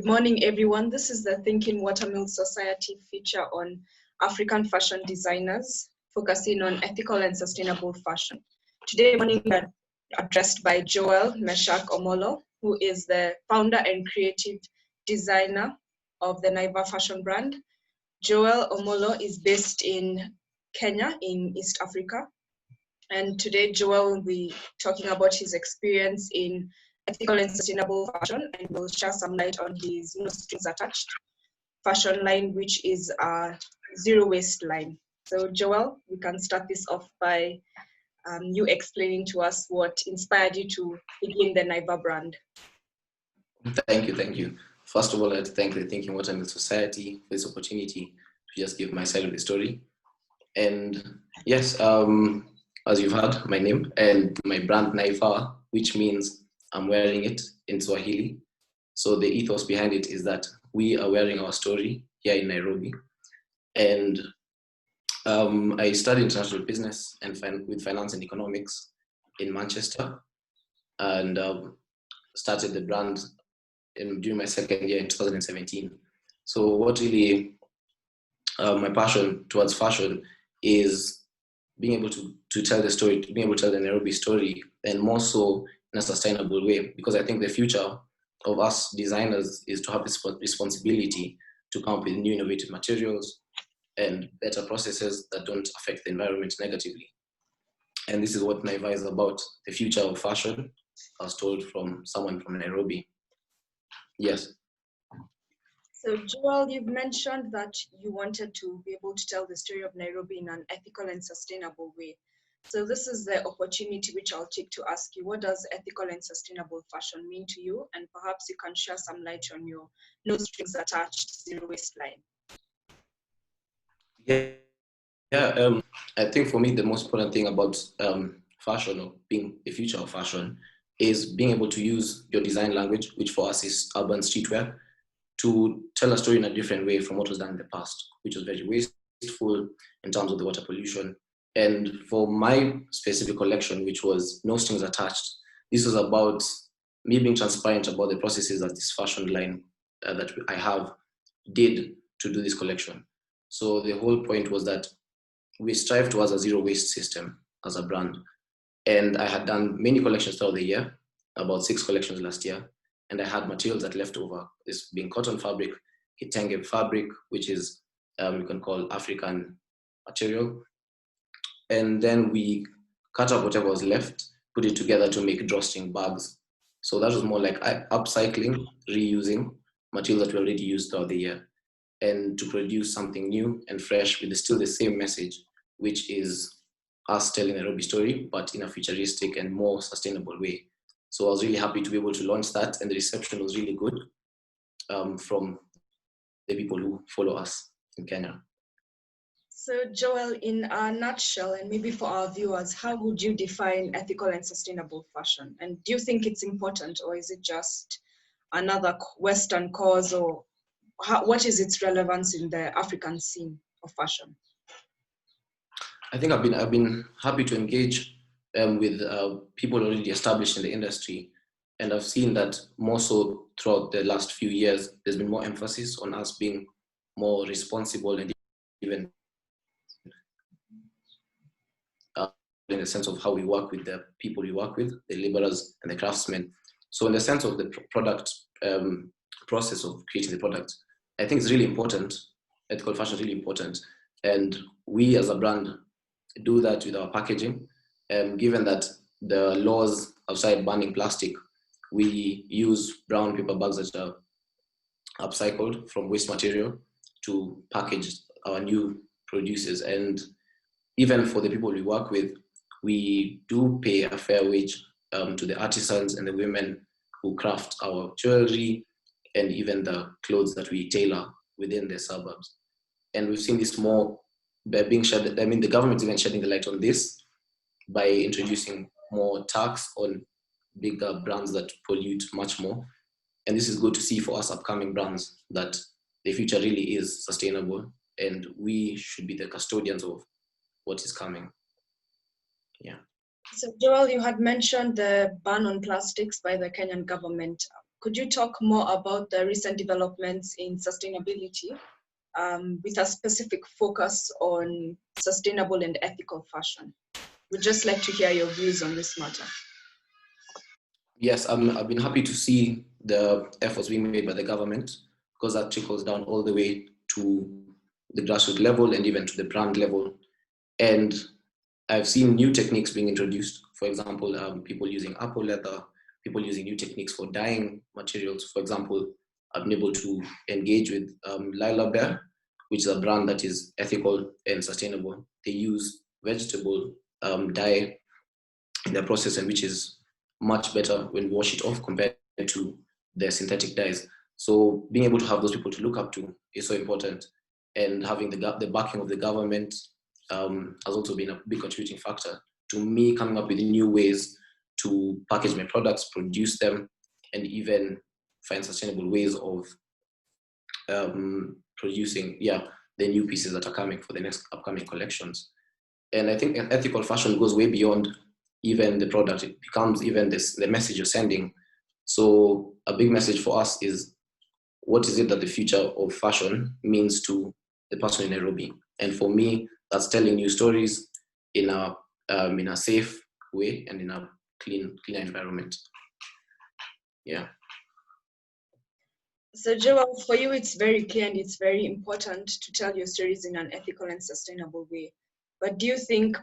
morning, everyone. This is the Thinking Watermill Society feature on African fashion designers, focusing on ethical and sustainable fashion. Today morning, we are addressed by Joel Meshak Omolo, who is the founder and creative designer of the Naiva fashion brand. Joel Omolo is based in Kenya, in East Africa. And today, Joel will be talking about his experience in ethical and sustainable fashion, and will share some light on his no strings attached fashion line, which is a zero waste line. So Joel, we can start this off by you explaining to us what inspired you to begin the Naiva brand. Thank you. First of all, I'd thank the Thinking Watermill Society for this opportunity to just give my side of the story. And yes, as you've heard, my name and my brand Naiva, which means I'm wearing it in Swahili. So the ethos behind it is that we are wearing our story here in Nairobi. And I studied international business and with finance and economics in Manchester, and started the brand during my second year in 2017. So what really my passion towards fashion is being able to tell the story, being able to tell the Nairobi story, and more so in a sustainable way, because I think the future of us designers is to have this responsibility to come up with new innovative materials and better processes that don't affect the environment negatively. And this is what Naiva is about, the future of fashion, as told from someone from Nairobi. Yes. So Joel, you've mentioned that you wanted to be able to tell the story of Nairobi in an ethical and sustainable way. So this is the opportunity which I'll take to ask you, what does ethical and sustainable fashion mean to you? And perhaps you can share some light on your no strings attached zero waste line. I think for me, the most important thing about fashion, or being the future of fashion, is being able to use your design language, which for us is urban streetwear, to tell a story in a different way from what was done in the past, which was very wasteful in terms of the water pollution. And for my specific collection, which was no strings attached, this was about me being transparent about the processes that this fashion line that I have did to do this collection. So the whole point was that we strive towards a zero waste system as a brand. And I had done many collections throughout the year, about 6 collections last year. And I had materials that left over, this being cotton fabric, kitenge fabric, which is, you can call African material. And then we cut up whatever was left, put it together to make drawstring bags. So that was more like upcycling, reusing materials that we already used throughout the year, and to produce something new and fresh with still the same message, which is us telling a Nairobi story, but in a futuristic and more sustainable way. So I was really happy to be able to launch that, and the reception was really good from the people who follow us in Kenya. So Joel, in a nutshell, and maybe for our viewers, how would you define ethical and sustainable fashion? And do you think it's important, or is it just another Western cause, or what is its relevance in the African scene of fashion? I think I've been happy to engage with people already established in the industry, and I've seen that more so throughout the last few years, there's been more emphasis on us being more responsible, and even in the sense of how we work with the people we work with, the laborers and the craftsmen. So in the sense of the product process of creating the product, I think it's really important. Ethical fashion is really important. And we as a brand do that with our packaging. Given that the laws outside banning plastic, we use brown paper bags that are upcycled from waste material to package our new produces. And even for the people we work with, we do pay a fair wage to the artisans and the women who craft our jewelry and even the clothes that we tailor within the suburbs. And we've seen this more being shed. I mean, the government's even shedding the light on this by introducing more tax on bigger brands that pollute much more. And this is good to see for us upcoming brands, that the future really is sustainable, and we should be the custodians of what is coming. Yeah. So Joel, you had mentioned the ban on plastics by the Kenyan government. could you talk more about the recent developments in sustainability with a specific focus on sustainable and ethical fashion? We'd just like to hear your views on this matter. Yes, I've been happy to see the efforts being made by the government, because that trickles down all the way to the grassroots level and even to the brand level. And I've seen new techniques being introduced. For example, people using apple leather, people using new techniques for dyeing materials. For example, I've been able to engage with Lila Bear, which is a brand that is ethical and sustainable. They use vegetable dye in their process, and which is much better when you wash it off compared to the synthetic dyes. So being able to have those people to look up to is so important, and having the backing of the government has also been a big contributing factor to me coming up with new ways to package my products, produce them, and even find sustainable ways of producing the new pieces that are coming for the next upcoming collections. And I think ethical fashion goes way beyond even the product. It becomes even the message you're sending. So a big message for us is, what is it that the future of fashion means to the person in Nairobi? And for me, that's telling new stories in a safe way and in a clean environment. Yeah. So Joel, for you, it's very clear and it's very important to tell your stories in an ethical and sustainable way. But do you think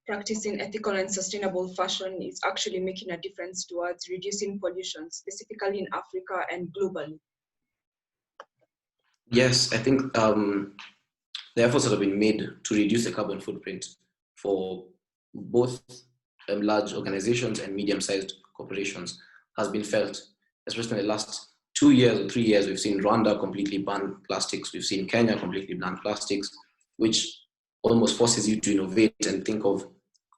practicing ethical and sustainable fashion is actually making a difference towards reducing pollution, specifically in Africa and globally? Yes, I think the efforts that have been made to reduce the carbon footprint for both large organizations and medium-sized corporations has been felt, especially in the last 2 years or 3 years. We've seen Rwanda completely ban plastics. We've seen Kenya completely ban plastics, which almost forces you to innovate and think of,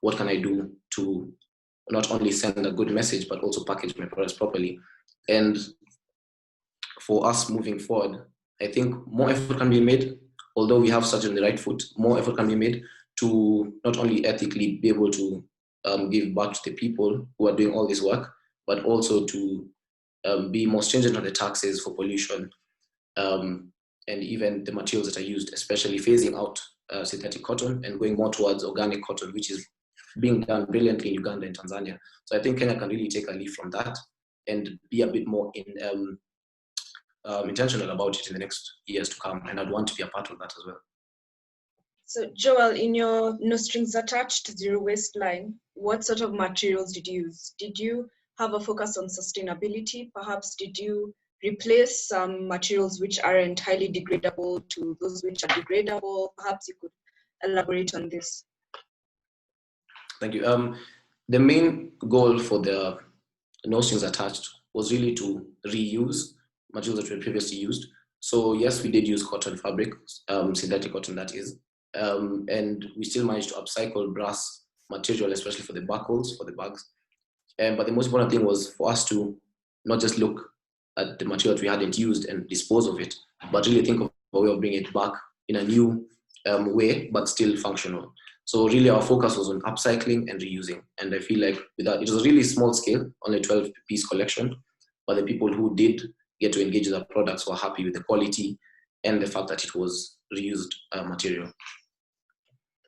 what can I do to not only send a good message, but also package my products properly. And for us moving forward, I think more effort can be made, although we have started on the right foot, more effort can be made to not only ethically be able to give back to the people who are doing all this work, but also to be more stringent on the taxes for pollution, and even the materials that are used, especially phasing out synthetic cotton and going more towards organic cotton, which is being done brilliantly in Uganda and Tanzania. So I think Kenya can really take a leaf from that and be a bit more intentional about it in the next years to come. And I'd want to be a part of that as well. So Joel, in your no strings attached zero waste line, what sort of materials did you use? Did you have a focus on sustainability? Perhaps did you replace some materials which aren't highly degradable to those which are degradable? Perhaps you could elaborate on this. Thank you. The main goal for the no strings attached was really to reuse materials that were previously used. So yes, we did use cotton fabric, synthetic cotton that is, and we still managed to upcycle brass material, especially for the buckles, for the bags. But the most important thing was for us to not just look at the material that we hadn't used and dispose of it, but really think of a way of bringing it back in a new way, but still functional. So really our focus was on upcycling and reusing. And I feel like with that, it was a really small scale, only 12-piece collection, but the people who did get to engage with the products were happy with the quality and the fact that it was reused material.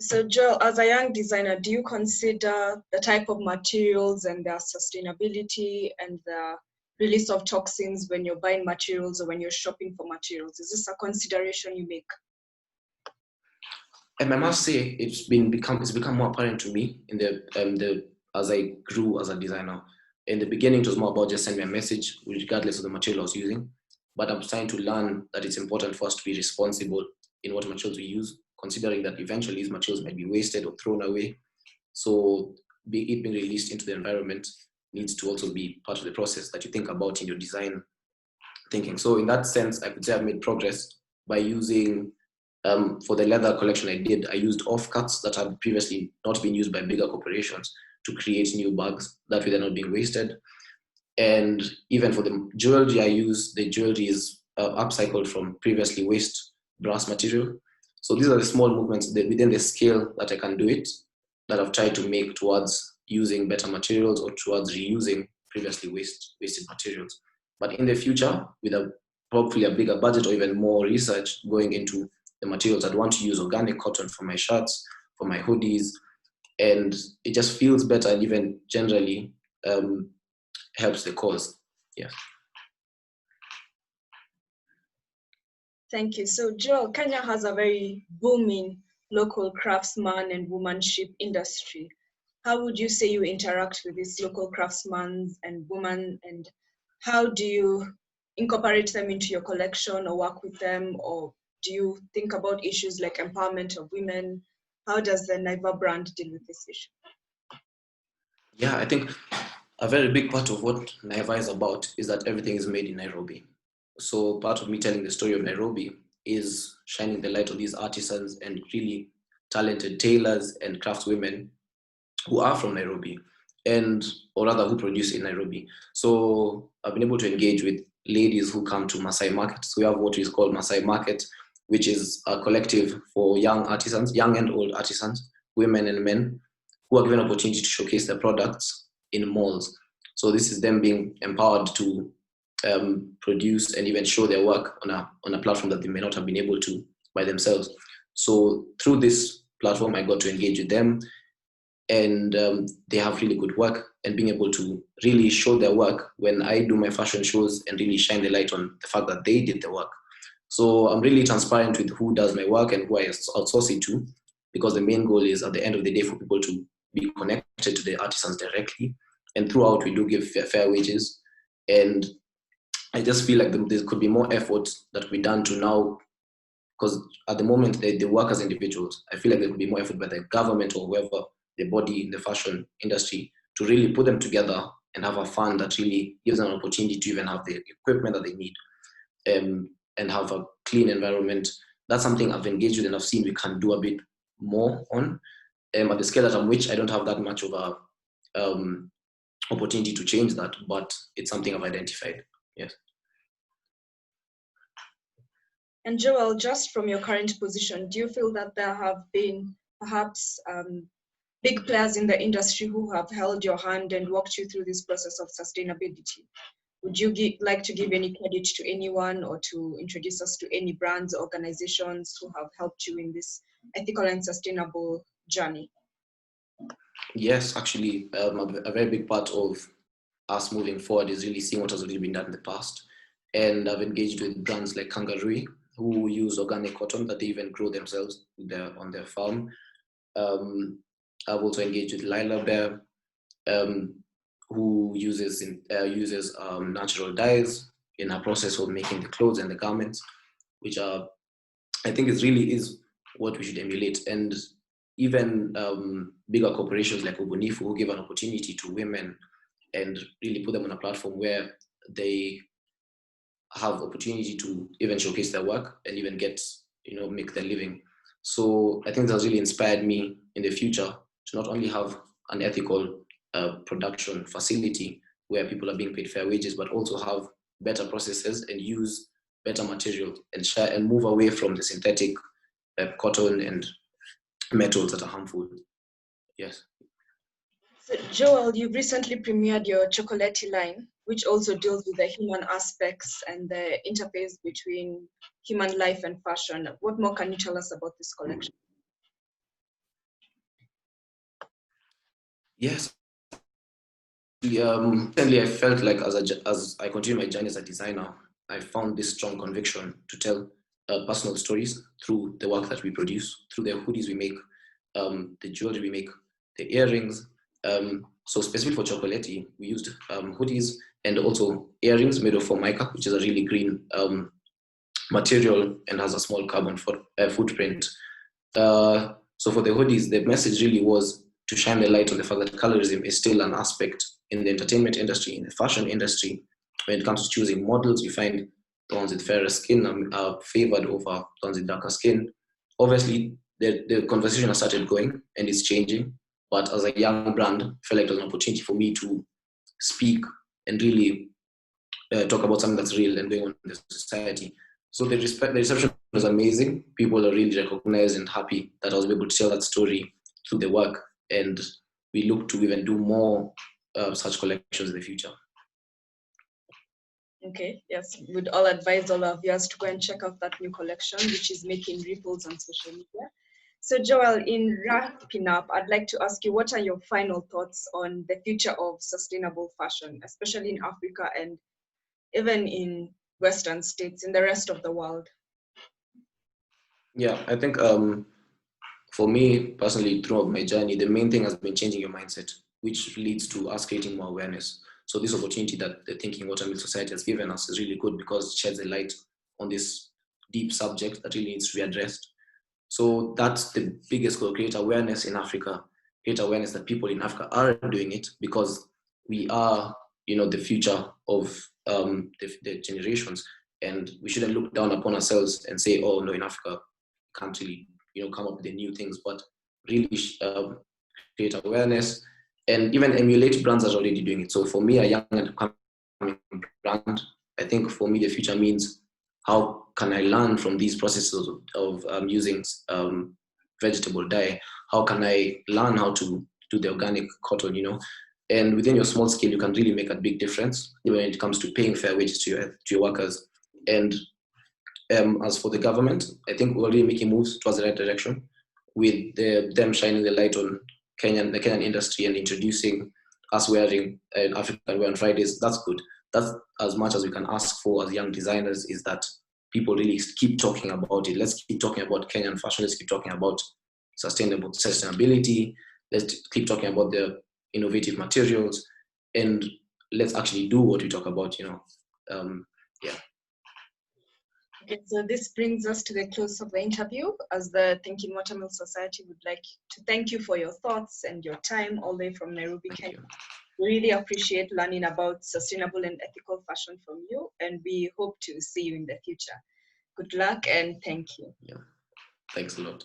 So Joel, as a young designer, do you consider the type of materials and their sustainability and the release of toxins when you're buying materials or when you're shopping for materials? Is this a consideration you make? And I must say, it's become more apparent to me in the as I grew as a designer. In the beginning, it was more about just sending me a message, regardless of the material I was using. But I'm starting to learn that it's important for us to be responsible in what materials we use, considering that eventually these materials might be wasted or thrown away. So it being released into the environment needs to also be part of the process that you think about in your design thinking. So in that sense, I could say I've made progress by using, for the leather collection I used offcuts that had previously not been used by bigger corporations to create new bags. That way they're not being wasted. And even for the jewelry I use, the jewelry is upcycled from previously waste brass material. So these are the small movements that within the scale that I can do it, that I've tried to make towards using better materials or towards reusing previously wasted materials. But in the future, with hopefully a bigger budget or even more research going into the materials, I'd want to use organic cotton for my shirts, for my hoodies, and it just feels better and even generally helps the cause. Yeah. Thank you. So Joel, Kenya has a very booming local craftsman and womanship industry. How would you say you interact with these local craftsmen and women, and how do you incorporate them into your collection or work with them, or do you think about issues like empowerment of women? How does the Naiva brand deal with this issue? Yeah, I think a very big part of what Naiva is about is that everything is made in Nairobi. So part of me telling the story of Nairobi is shining the light on these artisans and really talented tailors and craftswomen who are from Nairobi, and or rather who produce in Nairobi. So I've been able to engage with ladies who come to Maasai Market. So we have what is called Maasai Market, which is a collective for young artisans, young and old artisans, women and men, who are given opportunity to showcase their products in malls. So this is them being empowered to produce and even show their work on a platform that they may not have been able to by themselves. So through this platform, I got to engage with them, and they have really good work, and being able to really show their work when I do my fashion shows and really shine the light on the fact that they did the work. So I'm really transparent with who does my work and who I outsource it to, because the main goal is at the end of the day for people to be connected to the artisans directly. And throughout, we do give fair wages. And I just feel like there could be more effort that we done to now, because at the moment they work as individuals. I feel like there could be more effort by the government or whoever, the body in the fashion industry, to really put them together and have a fund that really gives them an opportunity to even have the equipment that they need, and have a clean environment. That's something I've engaged with and I've seen we can do a bit more on. At the scale that I'm which, I don't have that much of a opportunity to change that, but it's something I've identified. Yes. And Joel, just from your current position, do you feel that there have been perhaps big players in the industry who have held your hand and walked you through this process of sustainability? Would you like to give any credit to anyone or to introduce us to any brands or organizations who have helped you in this ethical and sustainable journey? Yes, actually, a very big part of us moving forward is really seeing what has already been done in the past. And I've engaged with brands like Kangaroo, who use organic cotton that they even grow themselves on their farm. I've also engaged with Lila Bear, who uses natural dyes in her process of making the clothes and the garments, which are, I think, is what we should emulate. And even bigger corporations like Ubunifu, who give an opportunity to women and really put them on a platform where they have opportunity to even showcase their work and even get, make their living. So I think that's really inspired me in the future to not only have an ethical production facility where people are being paid fair wages, but also have better processes and use better material and share and move away from the synthetic cotton and metals that are harmful. Yes. So Joel, you've recently premiered your Chocolaty line, which also deals with the human aspects and the interface between human life and fashion. What more can you tell us about this collection? Yes. Recently, I felt like as I continue my journey as a designer, I found this strong conviction to tell personal stories through the work that we produce, through the hoodies we make, the jewelry we make, the earrings. So specifically for Chocolaty, we used hoodies and also earrings made of formica, which is a really green material and has a small carbon footprint. So for the hoodies, the message really was to shine the light on the fact that colorism is still an aspect in the entertainment industry, in the fashion industry. When it comes to choosing models, you find the ones with fairer skin are favored over the ones with darker skin. Obviously, the conversation has started going and it's changing. But as a young brand, I felt like it was an opportunity for me to speak and really talk about something that's real and going on in the society. So the reception was amazing. People are really recognized and happy that I was able to tell that story through the work. And we look to even do more such collections in the future. Okay, yes, would all advise all our viewers to go and check out that new collection, which is making ripples on social media. So Joel, in wrapping up, I'd like to ask you, what are your final thoughts on the future of sustainable fashion, especially in Africa and even in Western states, in the rest of the world? Yeah, I think for me personally, throughout my journey, the main thing has been changing your mindset, which leads to us creating more awareness. So this opportunity that the Thinking Watermill Society has given us is really good because it sheds a light on this deep subject that really needs to be addressed. So that's the biggest goal: create awareness in Africa, create awareness that people in Africa are doing it, because we are, the future of the generations, and we shouldn't look down upon ourselves and say, oh no, in Africa can't really, come up with the new things, but really create awareness and even emulate brands that are already doing it. So for me, a young and upcoming brand, I think for me the future means, how can I learn from these processes of using vegetable dye? How can I learn how to do the organic cotton, And within your small scale, you can really make a big difference when it comes to paying fair wages to your workers. And as for the government, I think we're already making moves towards the right direction, with them shining the light on the Kenyan industry and introducing us wearing an African wear on Fridays. That's good. That's as much as we can ask for as young designers, is that people really keep talking about it. Let's keep talking about Kenyan fashion. Let's keep talking about sustainability. Let's keep talking about the innovative materials, and let's actually do what we talk about, yeah. Okay, so this brings us to the close of the interview. As the Thinking Watermill Society, would like to thank you for your thoughts and your time all the way from Nairobi, Kenya. We really appreciate learning about sustainable and ethical fashion from you, and we hope to see you in the future. Good luck and thank you. Yeah, thanks a lot.